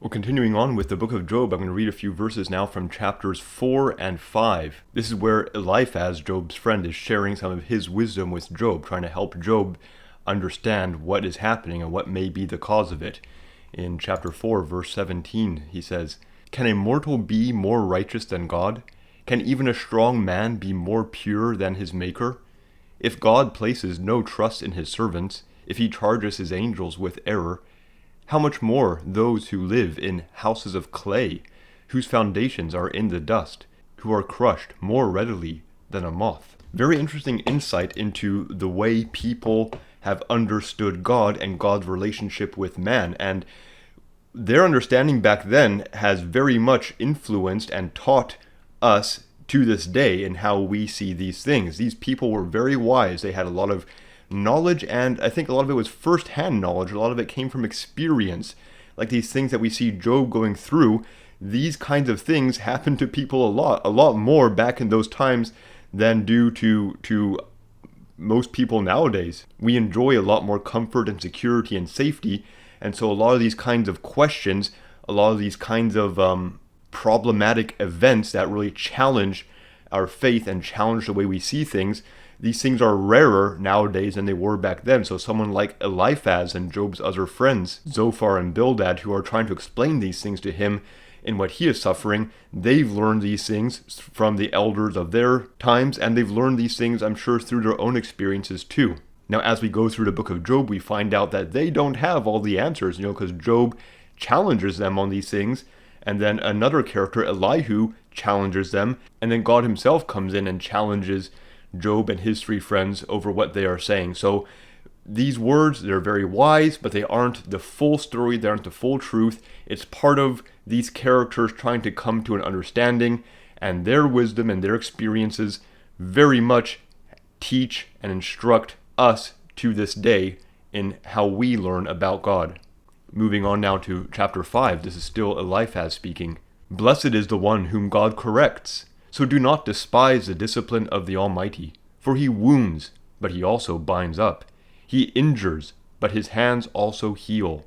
Well, continuing on with the book of Job, I'm going to read a few verses now from chapters 4 and 5. This is where Eliphaz, Job's friend, is sharing some of his wisdom with Job, trying to help Job understand what is happening and what may be the cause of it. In chapter 4, verse 17, he says, "Can a mortal be more righteous than God? Can even a strong man be more pure than his Maker? If God places no trust in his servants, if he charges his angels with error, how much more those who live in houses of clay, whose foundations are in the dust, who are crushed more readily than a moth?" Very interesting insight into the way people have understood God and God's relationship with man. And their understanding back then has very much influenced and taught us to this day in how we see these things. These people were very wise. They had a lot of knowledge, and I think a lot of it was first-hand knowledge. A lot of it came from experience. Like these things that we see Job going through, these kinds of things happened to people a lot more back in those times than due to most people nowadays. We enjoy a lot more comfort and security and safety, and so a lot of these kinds of questions, a lot of these kinds of problematic events that really challenge our faith and challenge the way we see things, these things are rarer nowadays than they were back then. So someone like Eliphaz and Job's other friends, Zophar and Bildad, who are trying to explain these things to him in what he is suffering, they've learned these things from the elders of their times, and they've learned these things, I'm sure, through their own experiences too. Now, as we go through the book of Job, we find out that they don't have all the answers, because Job challenges them on these things, and then another character, Elihu, challenges them, and then God himself comes in and challenges Job and his three friends over what they are saying. So these words, they're very wise, but they aren't the full story, they aren't the full truth. It's part of these characters trying to come to an understanding, and their wisdom and their experiences very much teach and instruct us to this day in how we learn about God. Moving on now to chapter 5, this is still Eliphaz speaking. "Blessed is the one whom God corrects. So do not despise the discipline of the Almighty, for he wounds, but he also binds up. He injures, but his hands also heal.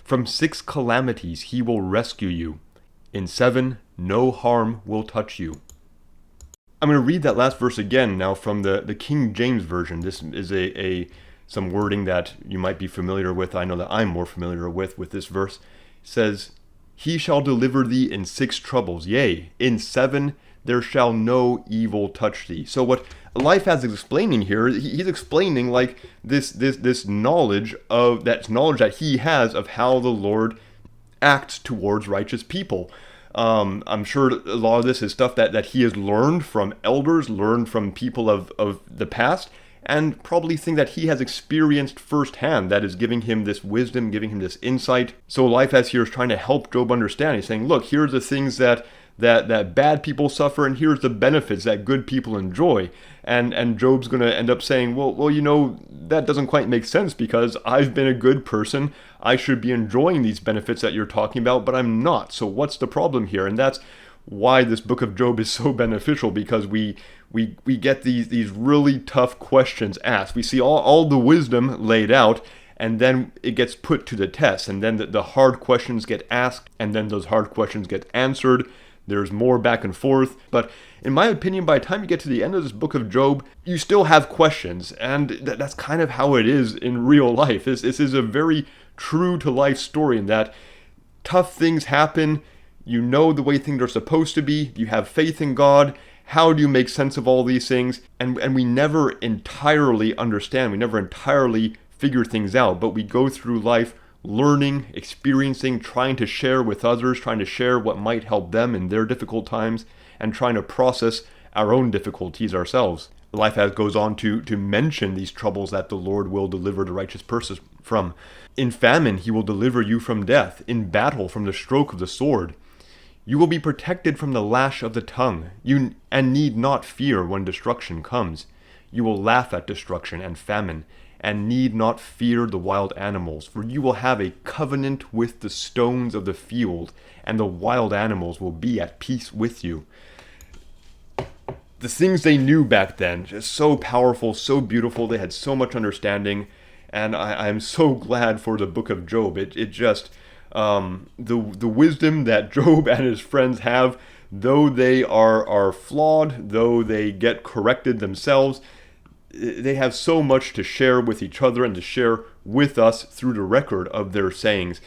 From 6 calamities he will rescue you. In 7 no harm will touch you." I'm going to read that last verse again now from the King James Version. This is some wording that you might be familiar with. I know that I'm more familiar with this verse. It says, "He shall deliver thee in 6 troubles, yea, in 7 there shall no evil touch thee." So what Eliphaz is explaining here, he's explaining like this knowledge that he has of how the Lord acts towards righteous people. I'm sure a lot of this is stuff that he has learned from elders, learned from people of the past, and probably things that he has experienced firsthand that is giving him this wisdom, giving him this insight. So Eliphaz here is trying to help Job understand. He's saying, look, here's the things that bad people suffer, and here's the benefits that good people enjoy. And Job's going to end up saying, well, that doesn't quite make sense because I've been a good person. I should be enjoying these benefits that you're talking about, but I'm not. So what's the problem here? And that's why this book of Job is so beneficial, because we get these really tough questions asked. We see all the wisdom laid out, and then it gets put to the test, and then the hard questions get asked, and then those hard questions get answered. There's more back and forth, but in my opinion, by the time you get to the end of this book of Job, you still have questions, and that's kind of how it is in real life. This is a very true-to-life story in that tough things happen, you know the way things are supposed to be, you have faith in God. How do you make sense of all these things? And we never entirely understand, we never entirely figure things out, but we go through life learning, experiencing, trying to share with others, trying to share what might help them in their difficult times, and trying to process our own difficulties ourselves. Eliphaz goes on to mention these troubles that the Lord will deliver the righteous person from. "In famine he will deliver you from death, in battle from the stroke of the sword. You will be protected from the lash of the tongue, and need not fear when destruction comes. You will laugh at destruction and famine, and need not fear the wild animals, for you will have a covenant with the stones of the field, and the wild animals will be at peace with you." The things they knew back then, just so powerful, so beautiful, they had so much understanding, and I'm so glad for the book of Job. It just The wisdom that Job and his friends have, though they are flawed, though they get corrected themselves, they have so much to share with each other and to share with us through the record of their sayings.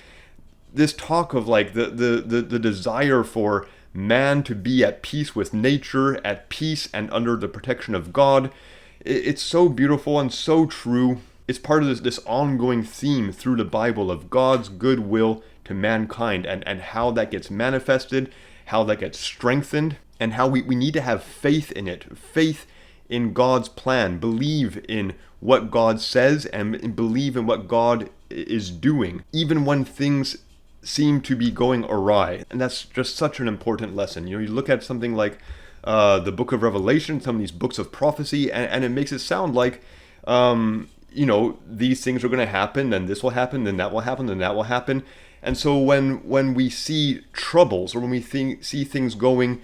This talk of like the desire for man to be at peace with nature, at peace and under the protection of God, it's so beautiful and so true. It's part of this ongoing theme through the Bible of God's goodwill to mankind, and how that gets manifested, how that gets strengthened, and how we need to have faith in it. Faith in God's plan. Believe in what God says and believe in what God is doing, even when things seem to be going awry. And that's just such an important lesson. You look at something like the book of Revelation, some of these books of prophecy, and it makes it sound like these things are going to happen, and this will happen, then that will happen, then that will happen. And so when we see troubles, or when we see things going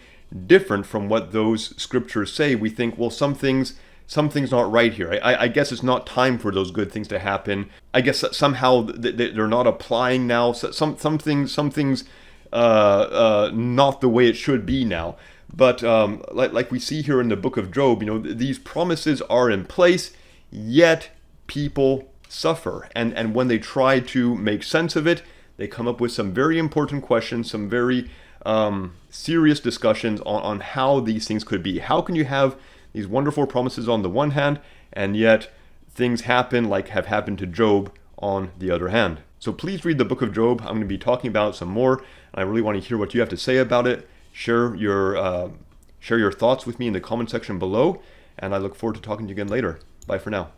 different from what those scriptures say, we think, well, something's not right here. I guess it's not time for those good things to happen. I guess somehow they're not applying now. Some things not the way it should be now. But like we see here in the book of Job, these promises are in place, yet people suffer. And when they try to make sense of it, they come up with some very important questions, some very serious discussions on how these things could be. How can you have these wonderful promises on the one hand, and yet things happen like have happened to Job on the other hand? So please read the book of Job. I'm going to be talking about it some more, and I really want to hear what you have to say about it. Share your thoughts with me in the comment section below, and I look forward to talking to you again later. Bye for now.